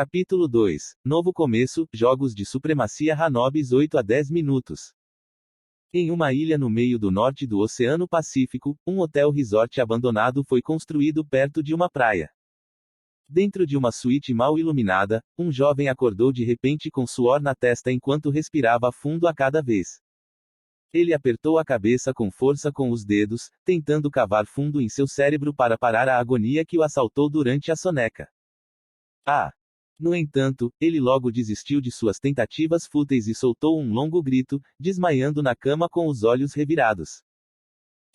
Capítulo 2. Novo começo, Jogos de Supremacia Hanobis 8 a 10 minutos. Em uma ilha no meio do norte do Oceano Pacífico, um hotel-resort abandonado foi construído perto de uma praia. Dentro de uma suíte mal iluminada, um jovem acordou de repente com suor na testa enquanto respirava fundo a cada vez. Ele apertou a cabeça com força com os dedos, tentando cavar fundo em seu cérebro para parar a agonia que o assaltou durante a soneca. No entanto, ele logo desistiu de suas tentativas fúteis e soltou um longo grito, desmaiando na cama com os olhos revirados.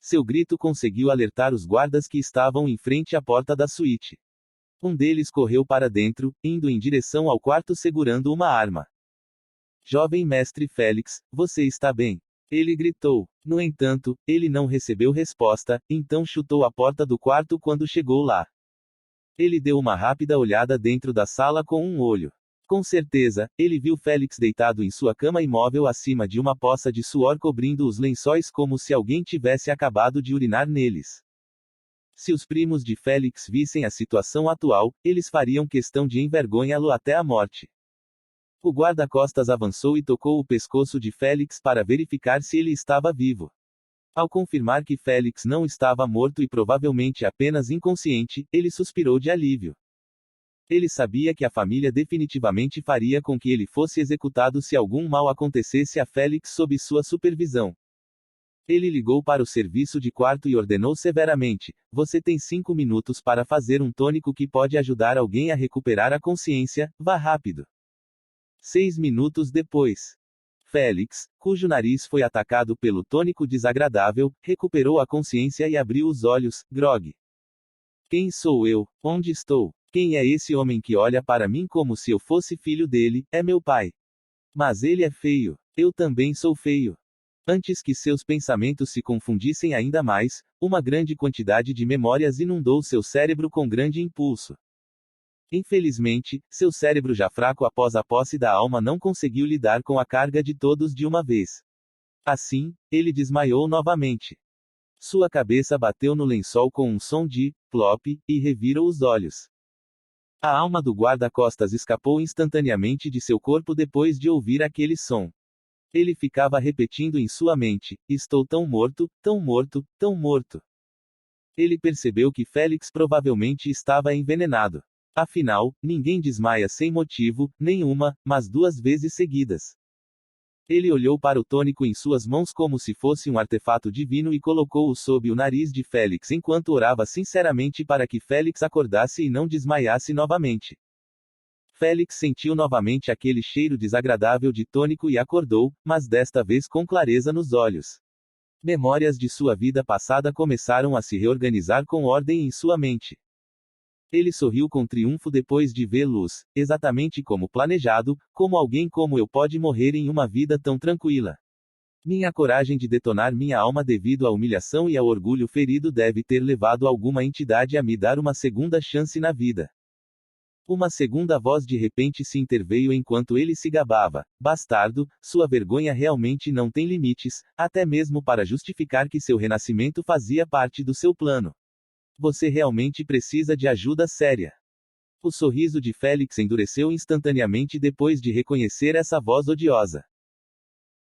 Seu grito conseguiu alertar os guardas que estavam em frente à porta da suíte. Um deles correu para dentro, indo em direção ao quarto segurando uma arma. Jovem mestre Félix, você está bem? Ele gritou. No entanto, ele não recebeu resposta, então chutou a porta do quarto quando chegou lá. Ele deu uma rápida olhada dentro da sala com um olho. Com certeza, ele viu Félix deitado em sua cama imóvel acima de uma poça de suor cobrindo os lençóis como se alguém tivesse acabado de urinar neles. Se os primos de Félix vissem a situação atual, eles fariam questão de envergonhá-lo até a morte. O guarda-costas avançou e tocou o pescoço de Félix para verificar se ele estava vivo. Ao confirmar que Félix não estava morto e provavelmente apenas inconsciente, ele suspirou de alívio. Ele sabia que a família definitivamente faria com que ele fosse executado se algum mal acontecesse a Félix sob sua supervisão. Ele ligou para o serviço de quarto e ordenou severamente: você tem 5 minutos para fazer um tônico que pode ajudar alguém a recuperar a consciência, vá rápido. 6 minutos depois. Félix, cujo nariz foi atacado pelo tônico desagradável, recuperou a consciência e abriu os olhos, grog. Quem sou eu? Onde estou? Quem é esse homem que olha para mim como se eu fosse filho dele? É meu pai. Mas ele é feio. Eu também sou feio. Antes que seus pensamentos se confundissem ainda mais, uma grande quantidade de memórias inundou seu cérebro com grande impulso. Infelizmente, seu cérebro já fraco após a posse da alma não conseguiu lidar com a carga de todos de uma vez. Assim, ele desmaiou novamente. Sua cabeça bateu no lençol com um som de plop, e revirou os olhos. A alma do guarda-costas escapou instantaneamente de seu corpo depois de ouvir aquele som. Ele ficava repetindo em sua mente: estou tão morto, tão morto, tão morto. Ele percebeu que Félix provavelmente estava envenenado. Afinal, ninguém desmaia sem motivo, nem uma, mas 2 vezes seguidas. Ele olhou para o tônico em suas mãos como se fosse um artefato divino e colocou-o sob o nariz de Félix enquanto orava sinceramente para que Félix acordasse e não desmaiasse novamente. Félix sentiu novamente aquele cheiro desagradável de tônico e acordou, mas desta vez com clareza nos olhos. Memórias de sua vida passada começaram a se reorganizar com ordem em sua mente. Ele sorriu com triunfo depois de ver luz, exatamente como planejado, como alguém como eu pode morrer em uma vida tão tranquila. Minha coragem de detonar minha alma devido à humilhação e ao orgulho ferido deve ter levado alguma entidade a me dar uma segunda chance na vida. Uma segunda voz de repente se interveio enquanto ele se gabava: bastardo, sua vergonha realmente não tem limites, até mesmo para justificar que seu renascimento fazia parte do seu plano. Você realmente precisa de ajuda séria. O sorriso de Félix endureceu instantaneamente depois de reconhecer essa voz odiosa.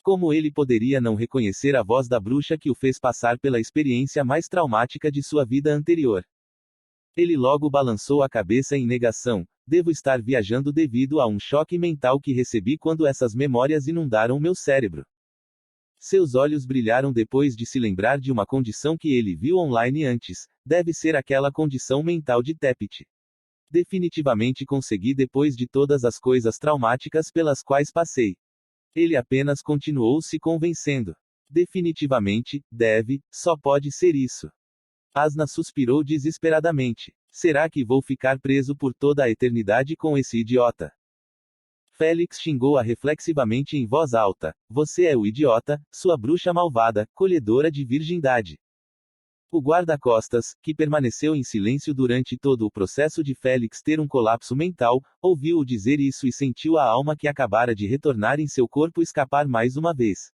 Como ele poderia não reconhecer a voz da bruxa que o fez passar pela experiência mais traumática de sua vida anterior? Ele logo balançou a cabeça em negação: devo estar viajando devido a um choque mental que recebi quando essas memórias inundaram meu cérebro. Seus olhos brilharam depois de se lembrar de uma condição que ele viu online antes: deve ser aquela condição mental de Teppit. Definitivamente consegui depois de todas as coisas traumáticas pelas quais passei. Ele apenas continuou se convencendo. Definitivamente, só pode ser isso. Asna suspirou desesperadamente. Será que vou ficar preso por toda a eternidade com esse idiota? Félix xingou-a reflexivamente em voz alta: você é o idiota, sua bruxa malvada, colhedora de virgindade. O guarda-costas, que permaneceu em silêncio durante todo o processo de Félix ter um colapso mental, ouviu-o dizer isso e sentiu a alma que acabara de retornar em seu corpo escapar mais uma vez.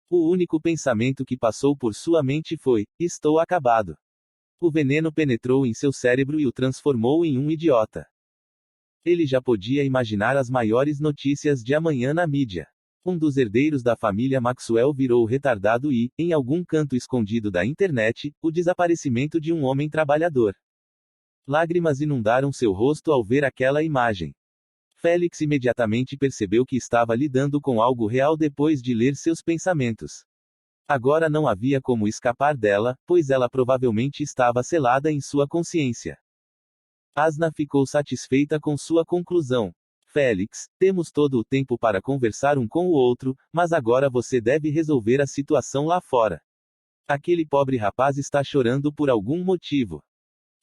O único pensamento que passou por sua mente foi: estou acabado. O veneno penetrou em seu cérebro e o transformou em um idiota. Ele já podia imaginar as maiores notícias de amanhã na mídia. Um dos herdeiros da família Maxwell virou retardado e, em algum canto escondido da internet, o desaparecimento de um homem trabalhador. Lágrimas inundaram seu rosto ao ver aquela imagem. Félix imediatamente percebeu que estava lidando com algo real depois de ler seus pensamentos. Agora não havia como escapar dela, pois ela provavelmente estava selada em sua consciência. Asna ficou satisfeita com sua conclusão. Félix, temos todo o tempo para conversar um com o outro, mas agora você deve resolver a situação lá fora. Aquele pobre rapaz está chorando por algum motivo.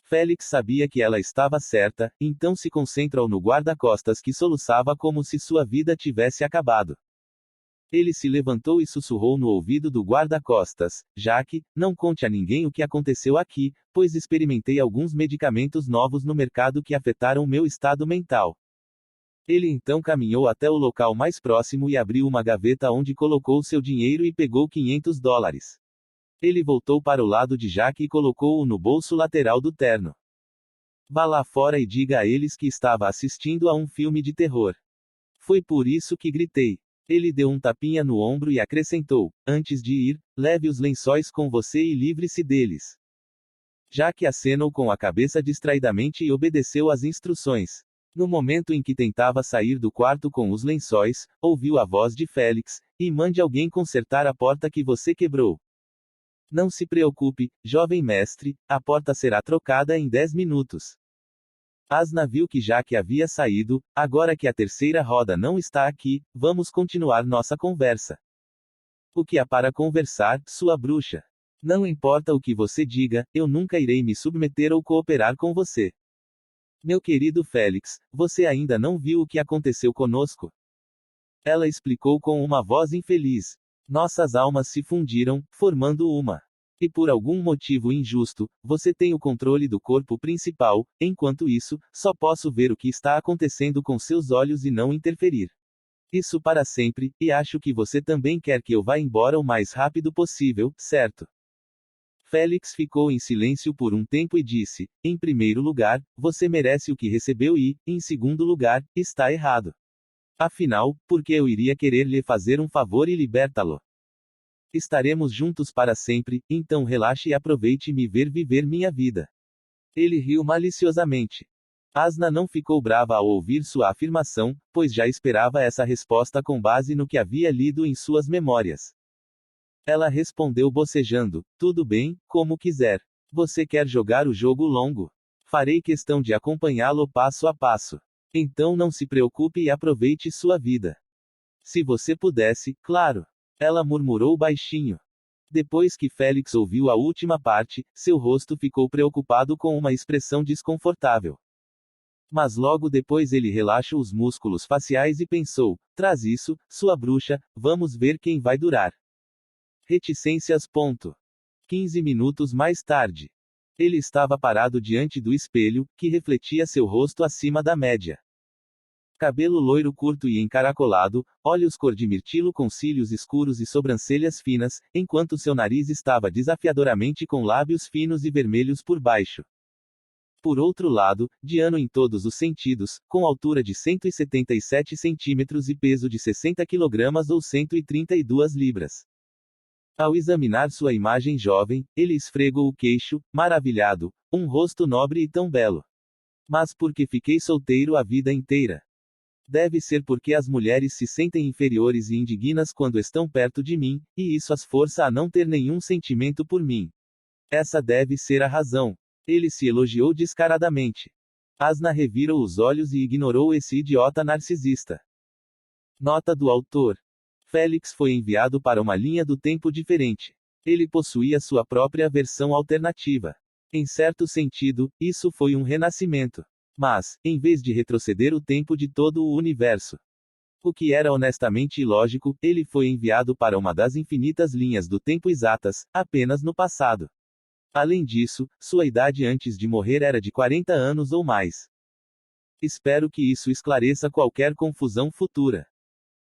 Félix sabia que ela estava certa, então se concentrou no guarda-costas que soluçava como se sua vida tivesse acabado. Ele se levantou e sussurrou no ouvido do guarda-costas: Jack, não conte a ninguém o que aconteceu aqui, pois experimentei alguns medicamentos novos no mercado que afetaram meu estado mental. Ele então caminhou até o local mais próximo e abriu uma gaveta onde colocou seu dinheiro e pegou $500. Ele voltou para o lado de Jack e colocou-o no bolso lateral do terno. Vá lá fora e diga a eles que estava assistindo a um filme de terror. Foi por isso que gritei. Ele deu um tapinha no ombro e acrescentou: antes de ir, leve os lençóis com você e livre-se deles. Jack acenou com a cabeça distraidamente e obedeceu às instruções. No momento em que tentava sair do quarto com os lençóis, ouviu a voz de Félix: e mande alguém consertar a porta que você quebrou. Não se preocupe, jovem mestre, a porta será trocada em 10 minutos. Asna viu que Jack havia saído. Agora que a terceira roda não está aqui, vamos continuar nossa conversa. O que há para conversar, sua bruxa? Não importa o que você diga, eu nunca irei me submeter ou cooperar com você. Meu querido Félix, você ainda não viu o que aconteceu conosco? Ela explicou com uma voz infeliz. Nossas almas se fundiram, formando uma. E por algum motivo injusto, você tem o controle do corpo principal, enquanto isso, só posso ver o que está acontecendo com seus olhos e não interferir. Isso para sempre, e acho que você também quer que eu vá embora o mais rápido possível, certo? Félix ficou em silêncio por um tempo e disse: em primeiro lugar, você merece o que recebeu e, em segundo lugar, está errado. Afinal, por que eu iria querer lhe fazer um favor e libertá-lo? Estaremos juntos para sempre, então relaxe e aproveite me ver viver minha vida. Ele riu maliciosamente. Asna não ficou brava ao ouvir sua afirmação, pois já esperava essa resposta com base no que havia lido em suas memórias. Ela respondeu bocejando: tudo bem, como quiser. Você quer jogar o jogo longo? Farei questão de acompanhá-lo passo a passo. Então não se preocupe e aproveite sua vida. Se você pudesse, claro. Ela murmurou baixinho. Depois que Félix ouviu a última parte, seu rosto ficou preocupado com uma expressão desconfortável. Mas logo depois ele relaxou os músculos faciais e pensou: traz isso, sua bruxa, vamos ver quem vai durar. Reticências. 15 minutos mais tarde. Ele estava parado diante do espelho, que refletia seu rosto acima da média. Cabelo loiro curto e encaracolado, olhos cor de mirtilo com cílios escuros e sobrancelhas finas, enquanto seu nariz estava desafiadoramente com lábios finos e vermelhos por baixo. Por outro lado, Diano em todos os sentidos, com altura de 177 centímetros e peso de 60 kg ou 132 libras. Ao examinar sua imagem jovem, ele esfregou o queixo, maravilhado, um rosto nobre e tão belo. Mas por que fiquei solteiro a vida inteira? Deve ser porque as mulheres se sentem inferiores e indignas quando estão perto de mim, e isso as força a não ter nenhum sentimento por mim. Essa deve ser a razão. Ele se elogiou descaradamente. Asna revirou os olhos e ignorou esse idiota narcisista. Nota do autor. Félix foi enviado para uma linha do tempo diferente. Ele possuía sua própria versão alternativa. Em certo sentido, isso foi um renascimento. Mas, em vez de retroceder o tempo de todo o universo, o que era honestamente ilógico, ele foi enviado para uma das infinitas linhas do tempo exatas, apenas no passado. Além disso, sua idade antes de morrer era de 40 anos ou mais. Espero que isso esclareça qualquer confusão futura.